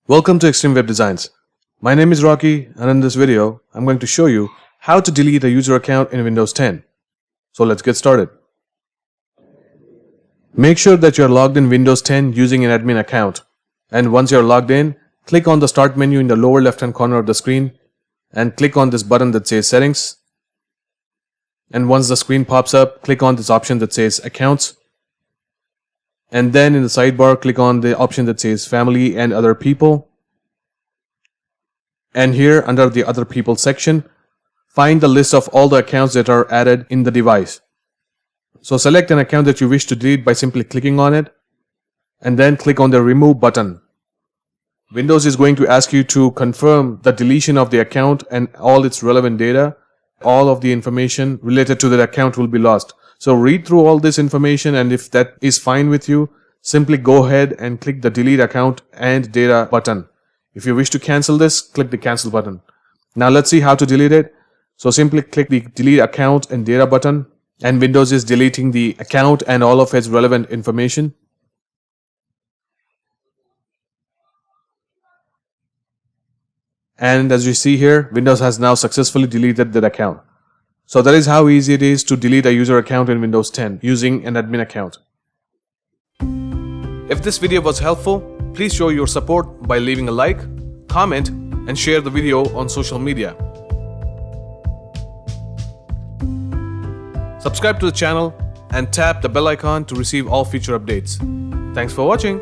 Welcome to Extreme Web Designs. My name is Rocky, and in this video, I'm going to show you how to delete a user account in Windows 10. So let's get started. Make sure that you're logged in Windows 10 using an admin account. And once you're logged in, click on the Start menu in the lower left-hand corner of the screen and click on this button that says Settings. And once the screen pops up, click on this option that says Accounts. And then in the sidebar, click on the option that says Family and Other People. And here under the Other People section, find the list of all the accounts that are added in the device. So select an account that you wish to delete by simply clicking on it, and then click on the Remove button. Windows is going to ask you to confirm the deletion of the account and all its relevant data. All of the information related to that account will be lost. So read through all this information, and if that is fine with you, simply go ahead and click the Delete Account and Data button. If you wish to cancel this, click the Cancel button. Now let's see how to delete it. So simply click the Delete Account and Data button, and Windows is deleting the account and all of its relevant information. And as you see here, Windows has now successfully deleted that account. So that is how easy it is to delete a user account in Windows 10 using an admin account. If this video was helpful, please show your support by leaving a like, comment, and share the video on social media. Subscribe to the channel and tap the bell icon to receive all future updates. Thanks for watching.